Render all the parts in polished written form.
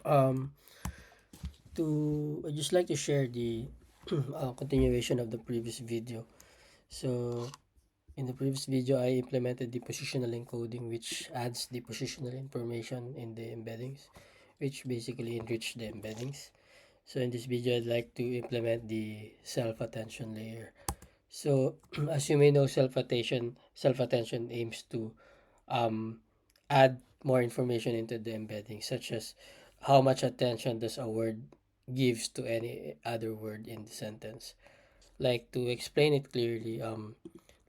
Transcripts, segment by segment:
Um, I just like to share the continuation of the previous video. So, in the previous video, I implemented the positional encoding, which adds the positional information in the embeddings, which basically enrich the embeddings. So, in this video, I'd like to implement the self-attention layer. So, as you may know, self-attention aims to um, add more information into the embedding, such as how much attention does a word gives to any other word in the sentence. Like to explain it clearly,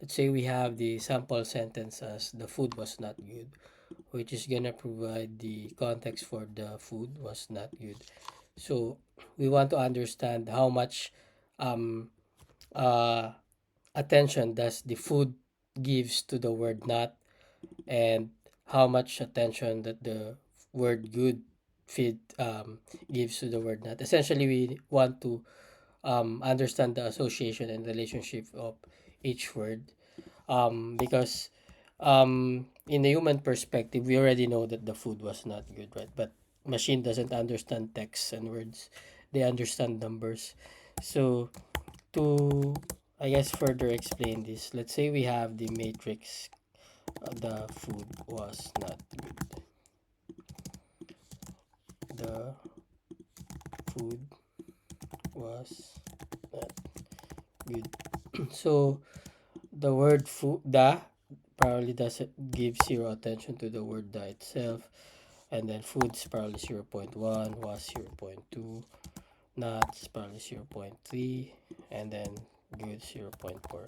let's say we have the sample sentence as the food was not good, which is gonna provide the context for the food was not good. So we want to understand how much um, uh, attention does the food gives to the word not, and how much attention that the word good feed gives to the word not. Essentially, we want to understand the association and relationship of each word, because in the human perspective, we already know that the food was not good, right? But machine doesn't understand text and words; they understand numbers. So to, I guess, further explain this, let's say we have the matrix. The food was not good. The food was not good. So the word food, the, probably doesn't give zero attention to the word the itself, and then food's probably 0.1, was 0.2, not is probably 0.3, and then good 0.4.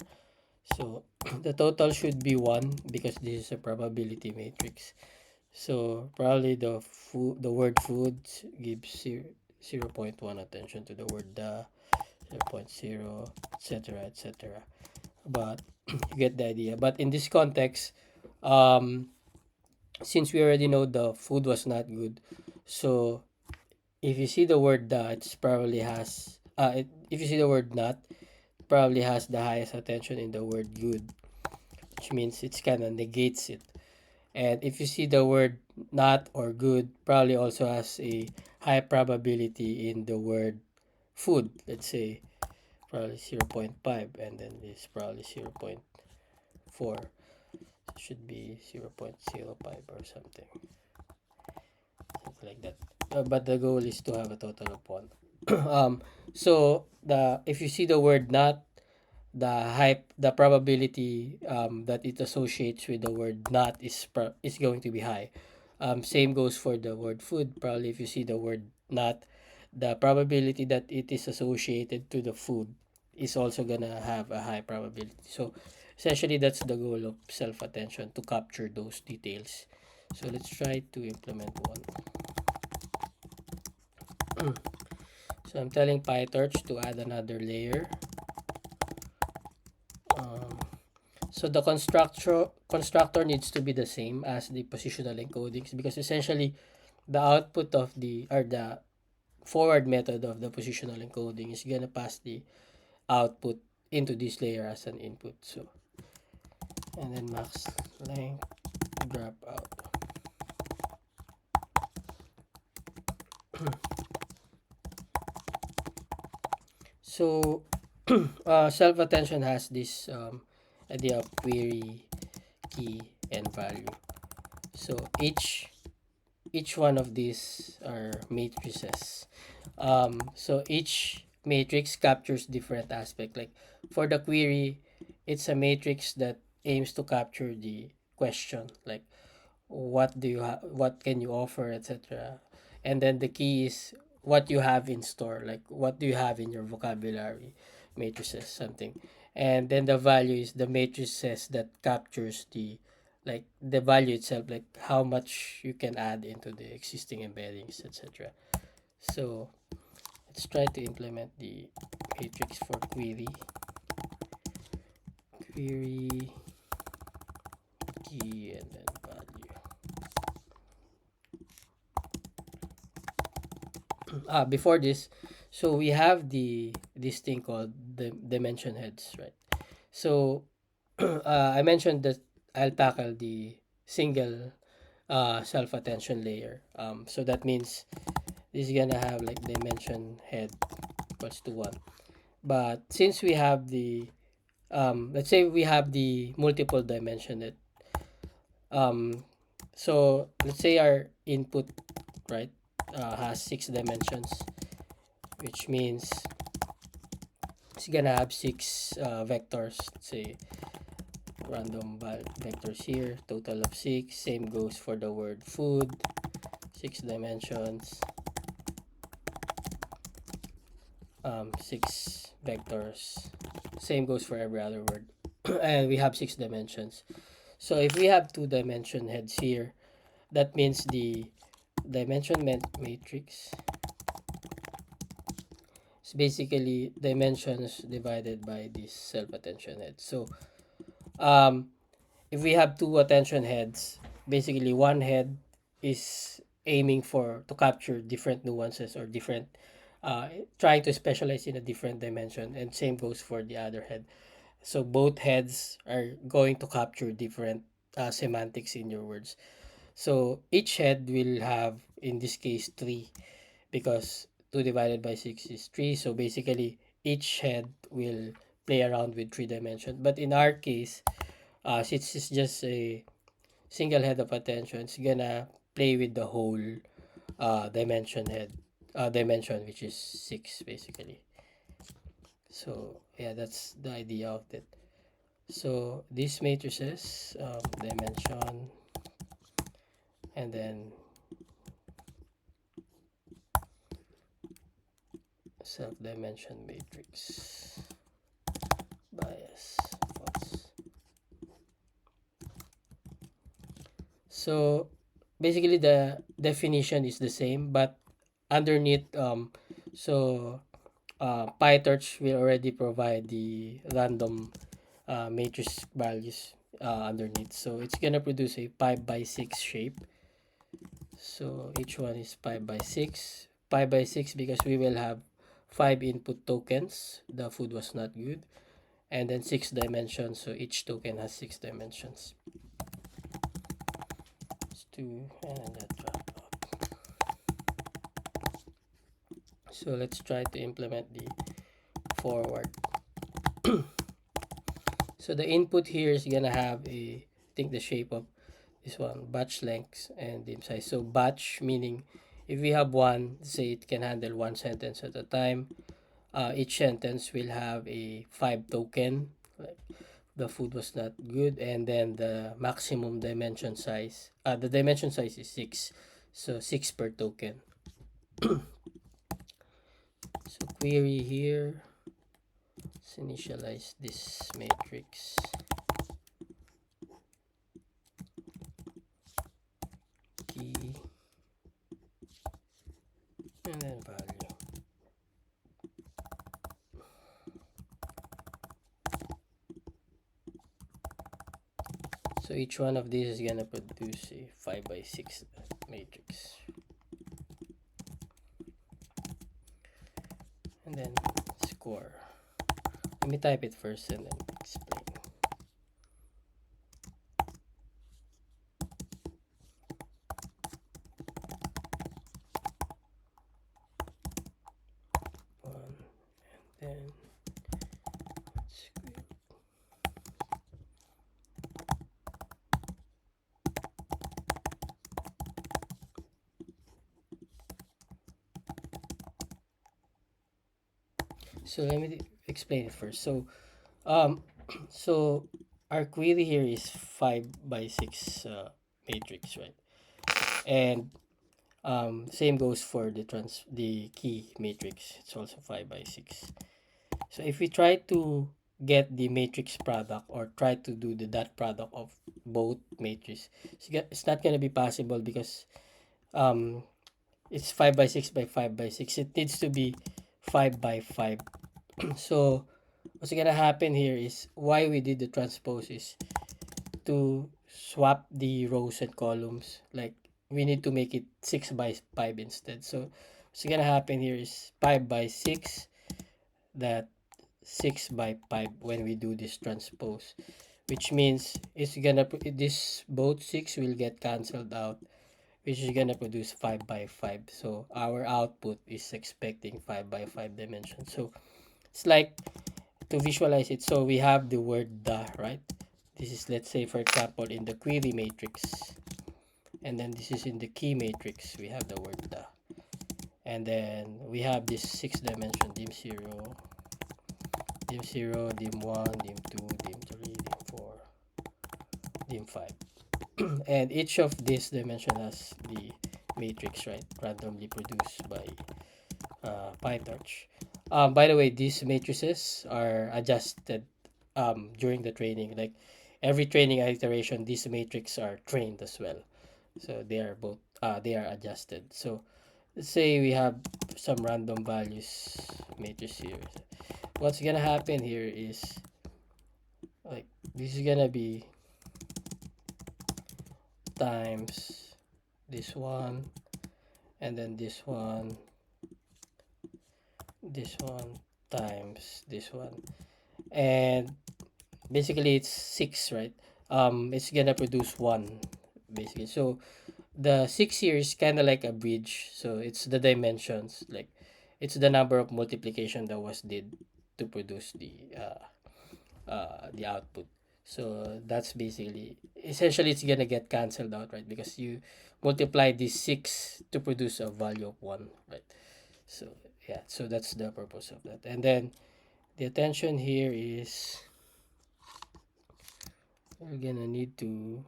So the total should be 1 because this is a probability matrix. So probably the word food gives 0.1 attention to the word the, zero point 0, etc., etc. But you get the idea. But in this context, um, since we already know the food was not good, so if you see the word the, it's probably has if you see the word not, probably has the highest attention in the word good, which means it's kind of negates it. And if you see the word not or good, probably also has a high probability in the word food. Let's say probably 0.5, and then this probably 0.4. Should be 0.05 or something like that. But the goal is to have a total of 1. So the if you see the word not, the probability that it associates with the word not is going to be high. Same goes for the word food. Probably if you see the word not, the probability that it is associated to the food is also gonna have a high probability. So essentially that's the goal of self-attention, to capture those details. So let's try to implement one. So I'm telling PyTorch to add another layer. Um, So the constructor needs to be the same as the positional encodings, because essentially the output of the forward method of the positional encoding is gonna pass the output into this layer as an input. So and then max length drop out. So self attention has this idea of query, key, and value. So each one of these are matrices. So each matrix captures different aspect. Like for the query, it's a matrix that aims to capture the question, like what can you offer, etc. And then the key is what you have in store, like what do you have in your vocabulary matrices, something. And then the value is the matrices that captures the, like the value itself, like how much you can add into the existing embeddings, etc. So let's try to implement the matrix for query key and then value. Before this, so we have this thing called the dimension heads, right? So I mentioned that I'll tackle the single self attention layer. So that means this is gonna have like dimension head equals to 1. But since we have the let's say we have the multiple dimension that um so let's say our input, right, has 6 dimensions, which means it's gonna have 6 vectors. Let's say random vectors here, total of 6. Same goes for the word food, 6 dimensions, 6 vectors. Same goes for every other word. And we have 6 dimensions. So if we have 2 dimension heads here, that means the dimension matrix is basically dimensions divided by this self-attention head. So um, if we have 2 attention heads, basically one head is aiming for to capture different nuances or different trying to specialize in a different dimension, and same goes for the other head. So both heads are going to capture different semantics in your words. So each head will have, in this case, 3, because 2 divided by 6 is 3. So basically, each head will play around with 3 dimensions. But in our case, since it's just a single head of attention, it's gonna play with the whole dimension, which is 6 basically. So yeah, that's the idea of it. So these matrices, dimension, and then self-dimension matrix, bias, false. So basically the definition is the same, but underneath, so PyTorch will already provide the random matrix values underneath. So it's gonna produce a 5 by 6 shape. So each one is 5 by 6. 5 by 6 because we will have 5 input tokens. The food was not good. And then 6 dimensions. So each token has 6 dimensions. Let's do, and that drop out. So let's try to implement the forward. So the input here is gonna have I think the shape of this one, batch length and dim size. So batch meaning if we have one, say it can handle one sentence at a time. Each sentence will have a 5 token, like the food was not good, and then the maximum dimension size, the dimension size is 6, so 6 per token. So query here, let's initialize this matrix. Key, and then value. So each one of these is gonna produce a 5 by 6 matrix. And then score. Let me type it first and then explain. One, and then square. So let me explain it first. So so our query here is 5 by 6 matrix, right? And same goes for the key matrix. It's also 5 by 6. So if we try to get the matrix product or try to do the dot product of both matrices, it's not going to be possible because um, it's 5 by 6 by 5 by 6. It needs to be 5 by 5. So what's going to happen here is why we did the transpose is to swap the rows and columns. Like we need to make it 6 by 5 instead. So what's going to happen here is 5 by 6, that 6 by 5 when we do this transpose, which means it's gonna this both 6 will get cancelled out which is gonna produce 5 by 5. So our output is expecting 5 by 5 dimensions. So it's like, to visualize it, so we have the word the, right? This is, let's say, for example, in the query matrix, and then this is in the key matrix, we have the word the, and then we have this 6 dimension dim 0, dim 0, dim 1, dim 2, dim 3, dim 4, dim 5. And each of these dimension has the matrix, right, randomly produced by PyTorch. By the way, these matrices are adjusted during the training. Like every training iteration, these matrices are trained as well. So they are both they are adjusted. So let's say we have some random values matrix here. What's gonna happen here is, like, this is gonna be times this one, and then this one times this one, and basically it's 6, right? It's gonna produce 1 basically. So the 6 here is kind of like a bridge, so it's the dimensions, like it's the number of multiplication that was did to produce the output. So that's basically, essentially, it's gonna get cancelled out, right? Because you multiply this 6 to produce a value of 1, right? So yeah, so that's the purpose of that. And then the attention here is, we're gonna need to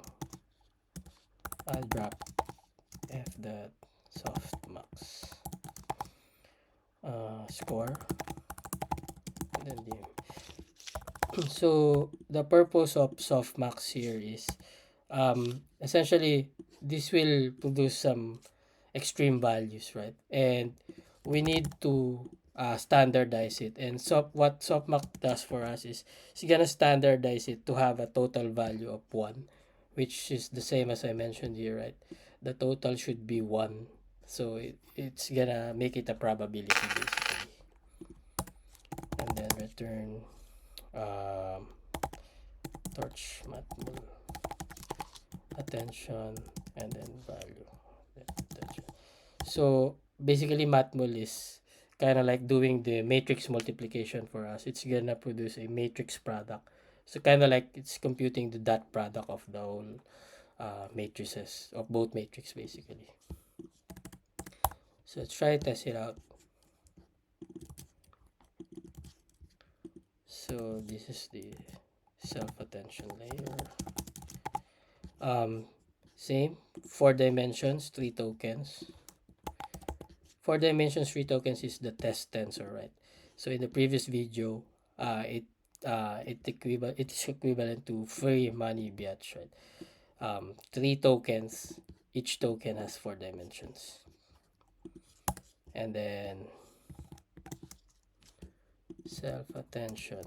drop f dot softmax score, and then so the purpose of softmax here is, essentially, this will produce some extreme values, right? And we need to standardize it. And so what softmax does for us is it's gonna standardize it to have a total value of 1, which is the same as I mentioned here, right? The total should be 1. So it's gonna make it a probability basically. And then return torch matmul attention, and then value attention. So basically, matmul is kind of like doing the matrix multiplication for us. It's gonna produce a matrix product. So kind of like it's computing the dot product of the whole matrices of both matrix basically. So let's try to test it out. So this is the self-attention layer. Same, 4 dimensions, 3 tokens. 4 dimensions, 3 tokens is the test tensor, right? So in the previous video, it is equivalent to free money biatch, right? 3 tokens, each token has 4 dimensions. And then self-attention.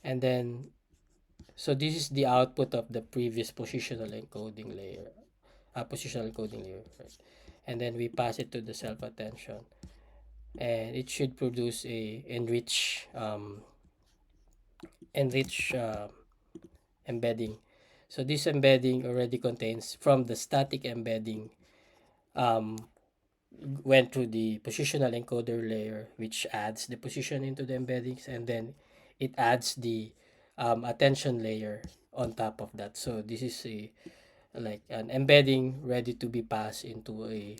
And then, so this is the output of the previous positional encoding layer, right? And then we pass it to the self-attention, and it should produce a enrich embedding. So this embedding already contains, from the static embedding, went through the positional encoder layer, which adds the position into the embeddings, and then it adds the attention layer on top of that. So this is like an embedding ready to be passed into a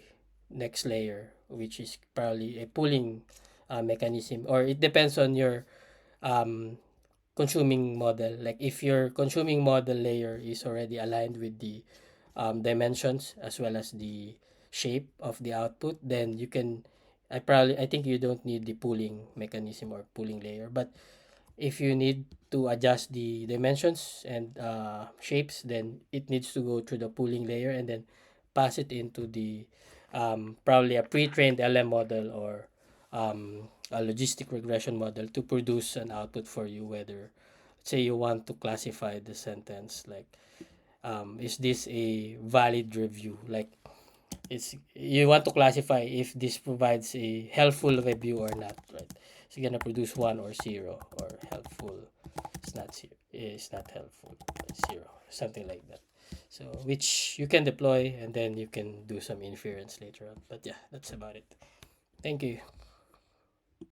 next layer, which is probably a pooling mechanism, or it depends on your consuming model. Like if your consuming model layer is already aligned with the dimensions as well as the shape of the output, then you can, I think you don't need the pooling mechanism or pooling layer. But if you need to adjust the dimensions and shapes, then it needs to go through the pooling layer and then pass it into the probably a pre-trained LM model or a logistic regression model to produce an output for you. Whether, say, you want to classify the sentence, like is this a valid review, like it's, you want to classify if this provides a helpful review or not, right? So you're gonna produce 1 or 0, or helpful, it's not helpful, 0, something like that. So which you can deploy and then you can do some inference later on. But yeah, that's about it. Thank you.